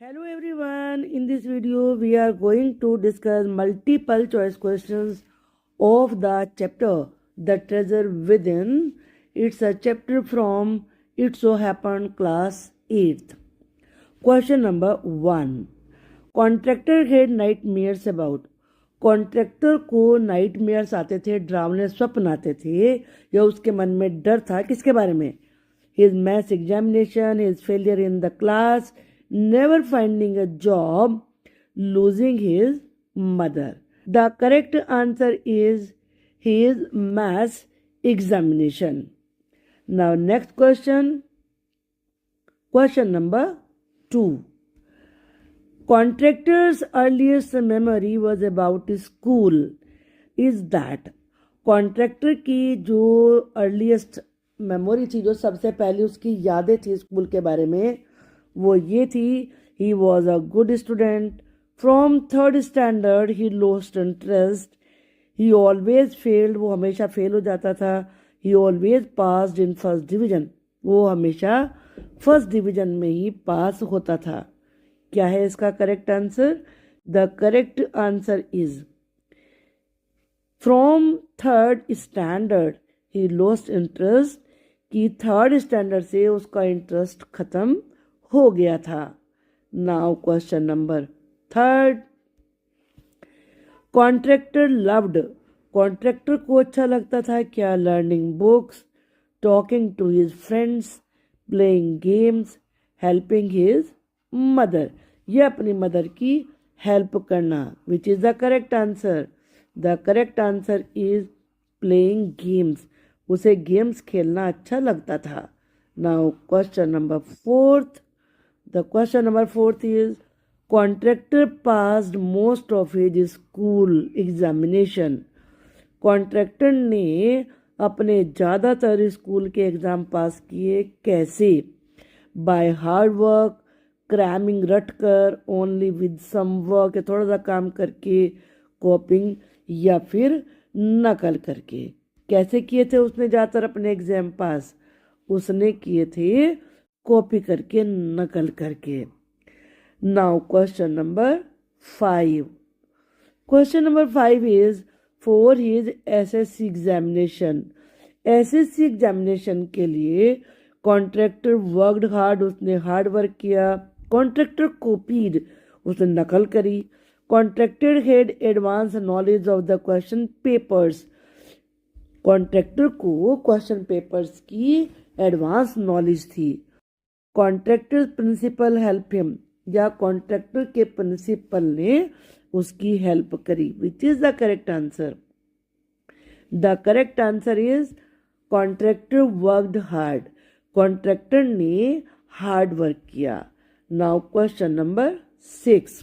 Hello everyone, in this video we are going to discuss multiple choice questions of the chapter The Treasure Within. It's a chapter from It So Happened class 8th. Question number 1. Contractor had nightmares about. Contractor को nightmares आते थे, डरावने स्वप्न आते थे या उसके मन में डर था किसके बारे में? His maths examination, his failure in the class, never finding a job, losing his mother. The correct answer is his maths examination. Now next question. Question number 2. Contractor's earliest memory was about school. Is that? Contractor की जो earliest memory थी, जो सबसे पहले उसकी यादें थी school के बारे में, वो ये थी: he was a good student, from third standard he lost interest, he always failed, वो हमेशा फेल हो जाता था, ही always passed in first division, वो हमेशा फर्स्ट डिवीजन में ही पास होता था. क्या है इसका correct answer? The correct answer is from third standard he lost interest, कि थर्ड स्टैंडर्ड से उसका इंटरेस्ट खत्म हो गया था. Now question number 3. Contractor loved, contractor को अच्छा लगता था क्या? Learning books, talking to his friends, playing games, helping his mother, ये अपनी मदर की हेल्प करना. Which is the correct answer? The correct answer is playing games, उसे गेम्स खेलना अच्छा लगता था. Now question number 4. The question number 4 is contractor passed most of his school examination. Contractor ने अपने ज़्यादातर स्कूल के एग्ज़ाम पास किए कैसे? बाय हार्ड वर्क, क्रैमिंग रट कर, ओनली विद सम वर्क, थोड़ा सा काम करके, कॉपिंग, या फिर नकल करके. कैसे किए थे उसने ज़्यादातर अपने एग्जाम पास? उसने किए थे कॉपी करके, नकल करके. Now question number 5. Question number 5 is for his SSC examination. SSC examination के लिए कॉन्ट्रैक्टर वर्कड हार्ड, उसने हार्ड वर्क किया. कॉन्ट्रैक्टर कॉपीड, उसने नकल करी. Contractor had advance knowledge of the question papers, contractor को क्वेश्चन पेपर्स की एडवांस नॉलेज थी. कॉन्ट्रैक्टर प्रिंसिपल हेल्प हिम, या कॉन्ट्रैक्टर के प्रिंसिपल ने उसकी हेल्प करी. Which is the correct answer? The correct answer is contractor worked hard, contractor ने hard work किया. Now question number 6.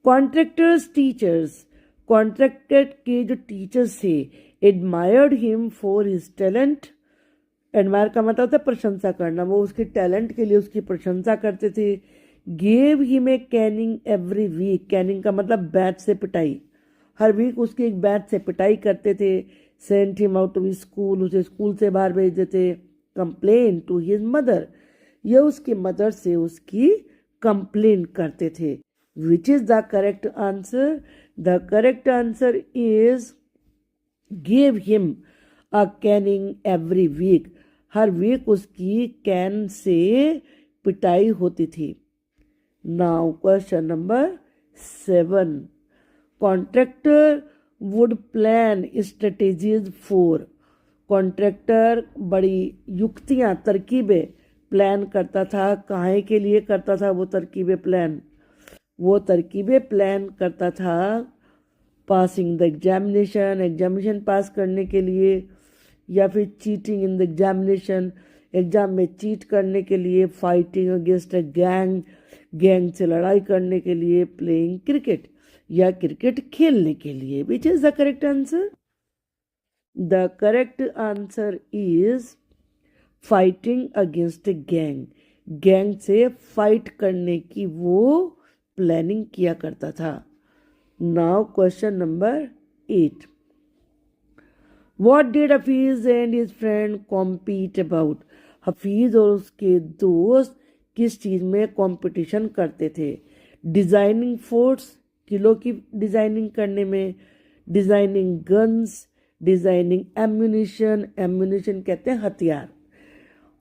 Contractors teachers, contractor के जो टीचर्स थे, admired him for his talent. Admire का मतलब होता है प्रशंसा करना, वो उसके टैलेंट के लिए उसकी प्रशंसा करते थे. Gave him a caning every week, caning का मतलब बैच से पिटाई, हर वीक उसकी एक बैच से पिटाई करते थे. Sent him out of school, उसे स्कूल से बाहर भेज देते. कंप्लेन टू हिज मदर, यह उसकी मदर से उसकी कंप्लेन करते थे. Which is the correct answer? The correct answer is give him a caning every week, हर वीक उसकी कैन से पिटाई होती थी. Now question number 7. Contractor would plan strategies for, contractor बड़ी युक्तियां, तरकीबें प्लान करता था. काहे के लिए करता था वो तरकीबें प्लान? वो तरकीबें प्लान करता था पासिंग द एग्जामिनेशन, एग्जामिनेशन पास करने के लिए, या फिर cheating in the examination, exam में चीट करने के लिए, fighting against a gang, gang से लड़ाई करने के लिए, प्लेइंग क्रिकेट, या क्रिकेट खेलने के लिए. विच is the correct answer? The correct answer is fighting against gang, gang से फाइट करने की वो प्लानिंग किया करता था. Now question number 8. What did Hafiz and his friend compete about? Hafeez और उसके दोस्त किस चीज़ में कंपटीशन करते थे? डिज़ाइनिंग फोर्ट्स, किलों की डिज़ाइनिंग करने में, designing guns, designing ammunition, ammunition कहते हैं हथियार,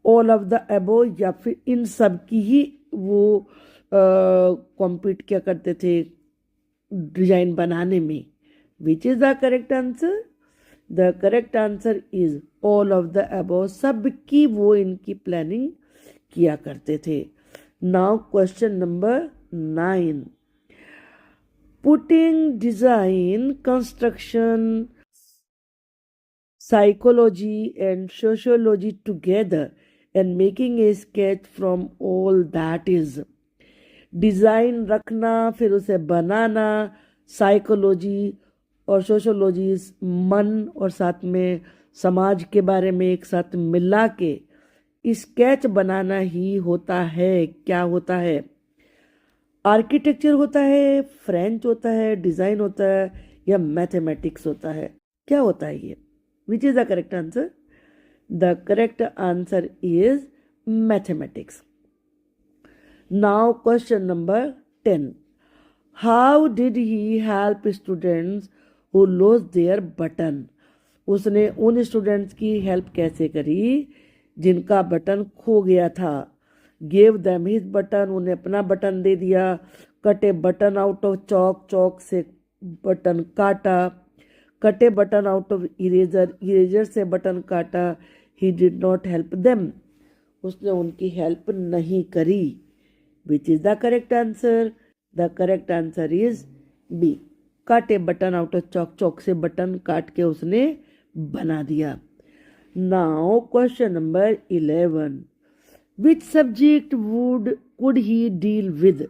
ऑल ऑफ द अबो या फिर इन सब की ही वो कॉम्पीट क्या करते थे डिजाइन बनाने में? विच is the correct answer? The correct answer is all of the above, सब की वो इनकी प्लानिंग किया करते थे। Now question number 9, putting design construction psychology and sociology together and making a sketch from all that is। Design रखना, फिर उसे बनाना, साइकोलॉजी और सोशोलॉजी, मन और साथ में समाज के बारे में एक साथ मिला के स्केच बनाना ही होता है। क्या होता है? आर्किटेक्चर होता है, फ्रेंच होता है, डिज़ाइन होता है, या मैथमेटिक्स होता है? क्या होता है ये? Which is the correct answer? The correct answer is mathematics. Now question number 10. How did he help students who lost their button? उसने उन स्टूडेंट्स की हेल्प कैसे करी जिनका बटन खो गया था? Gave them his button, उन्हें अपना बटन दे दिया। Cut a button out of chalk, चौक से बटन काटा। कटे button out of eraser, eraser से बटन काटा। He did not help them, उसने उनकी हेल्प नहीं करी। Which is the correct answer? The correct answer is B, काटे button out of chalk, chalk से बटन काट के उसने बना दिया। Now question number 11, which subject could he deal with?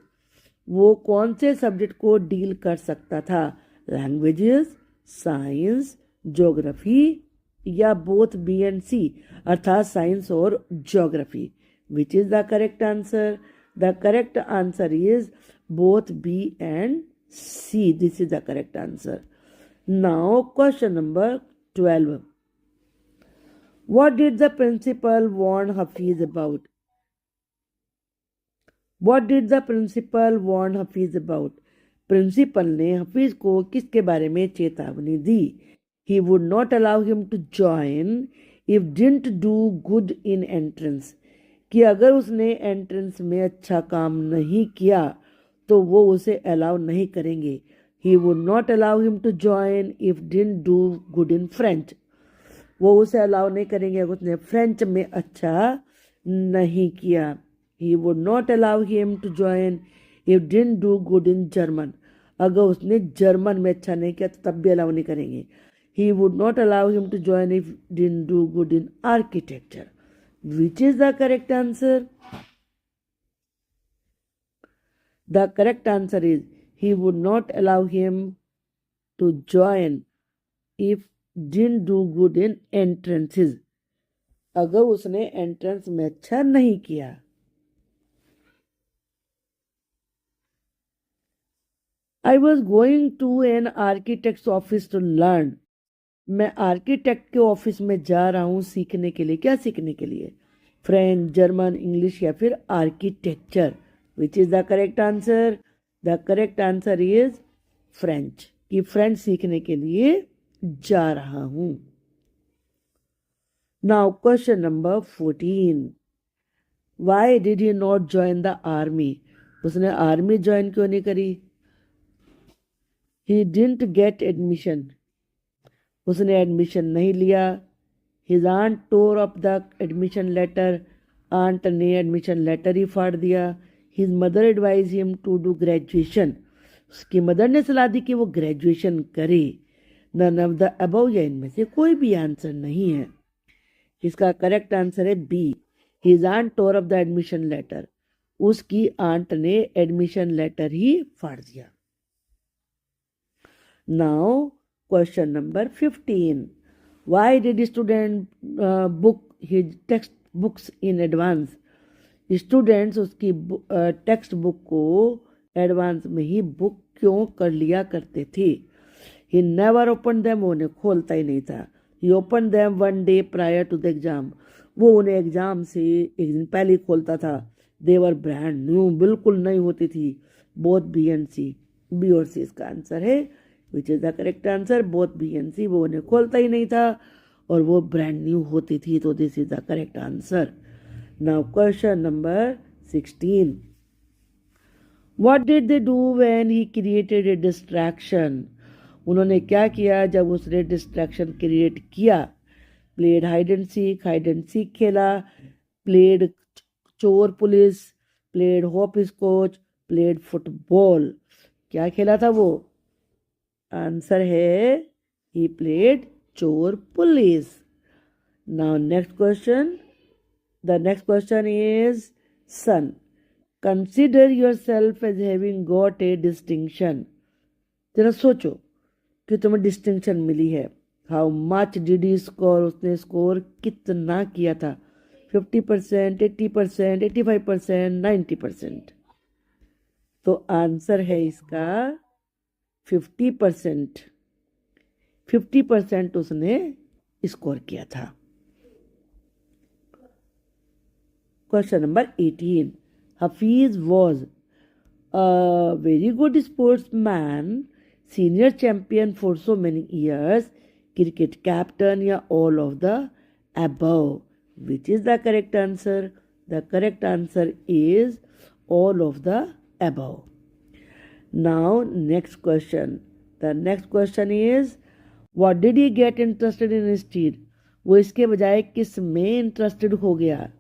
वो कौन से सब्जेक्ट को डील कर सकता था? लैंग्वेजेस, साइंस, ज्योग्राफी, या बोथ बी एंड सी, अर्थात साइंस और geography? Which is the correct answer? The correct answer is both B and C. This is the correct answer. Now question number 12, what did the principal warn Hafeez about? What did the principal warn Hafeez about? Principal ने हफीज को किसके बारे में चेतावनी दी? He would not allow him to join if didn't do good in entrance, कि अगर उसने एंट्रेंस में अच्छा काम नहीं किया तो वो उसे अलाउ नहीं करेंगे। He would not allow him to join if didn't do good in French, वो उसे अलाउ नहीं करेंगे अगर उसने फ्रेंच में अच्छा नहीं किया। He would not allow him to join if didn't do good in German, अगर उसने जर्मन में अच्छा नहीं किया तो तब भी अलाउ नहीं करेंगे। He would not allow him to join if didn't do good in architecture. Which is the correct answer? The correct answer is he would not allow him to join if didn't do good in entrances, अगर उसने entrance में अच्छा नहीं किया। I was going to an architect's office to learn. मैं architect के office में जा रहा हूँ सीखने के लिए। क्या सीखने के लिए? फ्रेंच, जर्मन, इंग्लिश या फिर architecture? Which is the correct answer? The correct answer is French, कि फ्रेंच सीखने के लिए जा रहा हूँ। Now question number 14, why did he not join the army? उसने आर्मी ज्वाइन क्यों नहीं करी? He didn't get admission, उसने एडमिशन नहीं लिया। His aunt tore up the admission letter, aunt ने एडमिशन लेटर ही फाड़ दिया। His mother advised him to do graduation, उसकी मदर ने सलाह दी कि वो ग्रेजुएशन करे। None of the above, या इनमें से कोई भी आंसर नहीं है। इसका करेक्ट आंसर है B, His aunt tore up the admission letter, उसकी आंट ने एडमिशन लेटर ही फाड़ दिया। Now question number 15, why did student book his textbooks in advance? Students उसकी टेक्स्ट बुक को एडवांस में ही बुक क्यों कर लिया करते थे? ही नेवर ओपन देम, उन्हें खोलता ही नहीं था। He open them one day prior to the exam, वो उन्हें एग्जाम से एक दिन पहले खोलता था। दे वर ब्रांड न्यू, बिल्कुल नई होती थी। Both B and C, B और सी इसका आंसर है। Which is the correct answer, both B and C, वो उन्हें खोलता ही नहीं था और वो ब्रांड न्यू होती थी, तो this is the correct answer. Now question number 16, What did they do when he created a distraction? उन्होंने क्या किया जब उसने डिस्ट्रैक्शन क्रिएट किया? प्लेड हाइड एंड सीक खेला, प्लेड चोर पुलिस, played hopscotch, played football. क्या खेला था वो? आंसर है ही प्लेड चोर पुलिस। Now next question, the next question is son, consider yourself as having got a distinction. जरा सोचो कि तुम्हें डिस्टिंक्शन मिली है। How much did he score, उसने स्कोर कितना किया था? 50%, 80%, 85%, 90%। तो आंसर है इसका 50%। 50% उसने स्कोर किया था। Question number 18, Hafiz was a very good sportsman, senior champion for so many years, cricket captain, या all of the above. Which is the correct answer? The correct answer is all of the above. Now next question. The next question is, what did he get interested in instead? वो इसके बजाय किस में interested हो गया?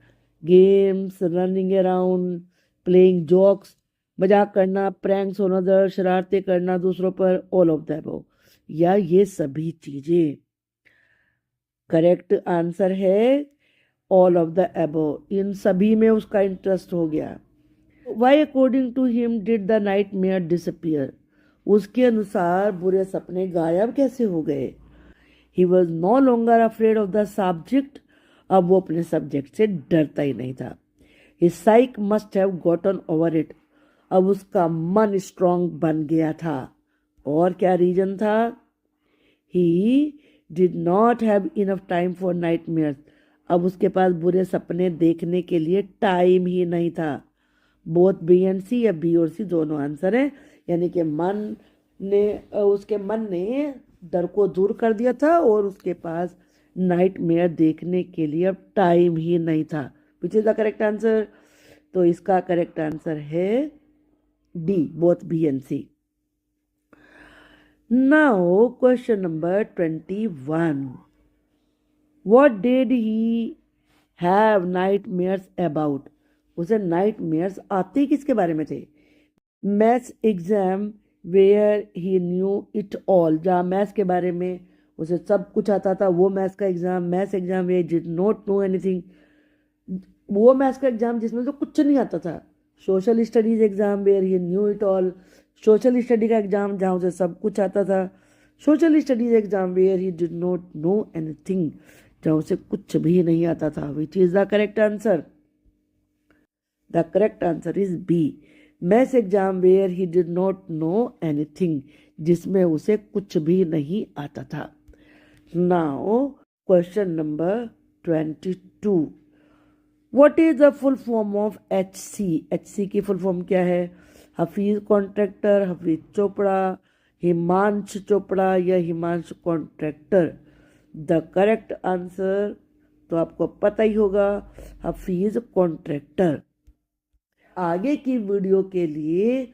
Games, running around, playing jokes, मजाक करना, pranks on other, शरारतें करना दूसरों पर, ऑल ऑफ द अबव, या ये सभी चीजें? करेक्ट आंसर है ऑल ऑफ द अबव, इन सभी में उसका इंटरेस्ट हो गया। Why according to him did the nightmare disappear? उसके अनुसार बुरे सपने गायब कैसे हो गए? He was no longer afraid of the subject, अब वो अपने सब्जेक्ट से डरता ही नहीं था। His psyche must have gotten over it, अब उसका मन स्ट्रांग बन गया था। और क्या रीजन था? He did not have enough time for nightmares, अब उसके पास बुरे सपने देखने के लिए टाइम ही नहीं था। बोथ बी एंड सी, या बी और सी दोनों आंसर है, यानी कि उसके मन ने डर को दूर कर दिया था और उसके पास नाइटमेयर देखने के लिए अब टाइम ही नहीं था। Which is the correct answer? तो इसका करेक्ट आंसर है D, both B and C. Now question number 21, what did he have nightmares about? उसे नाइटमेयर्स आते किसके बारे में थे? Maths exam where he knew it all, जहाँ मैथ्स के बारे में उसे सब कुछ आता था, वो मैथ्स का exam. Maths exam where did not know anything, वो मैथ्स का एग्जाम जिसमें तो कुछ नहीं आता था। Social studies exam where he knew it all, social study का एग्जाम जहाँ उसे सब कुछ आता था। Social studies exam where he did not know anything, जहाँ उसे कुछ भी नहीं आता था। Which is the correct answer? The correct answer is B, maths exam where he did not know anything, जिसमें उसे कुछ भी नहीं आता था। Now question number 22, what is the full form of HC? HC की फुल फॉर्म क्या है? हफीज कॉन्ट्रैक्टर, हफीज चोपड़ा, हिमांश चोपड़ा, या Himansh contractor? The correct answer तो आपको पता ही होगा, हफीज कॉन्ट्रैक्टर। आगे की वीडियो के लिए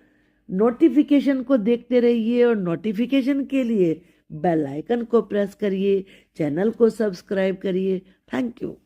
नोटिफिकेशन को देखते रहिए और नोटिफिकेशन के लिए बेल आइकन को प्रेस करिए, चैनल को सब्सक्राइब करिए। Thank you.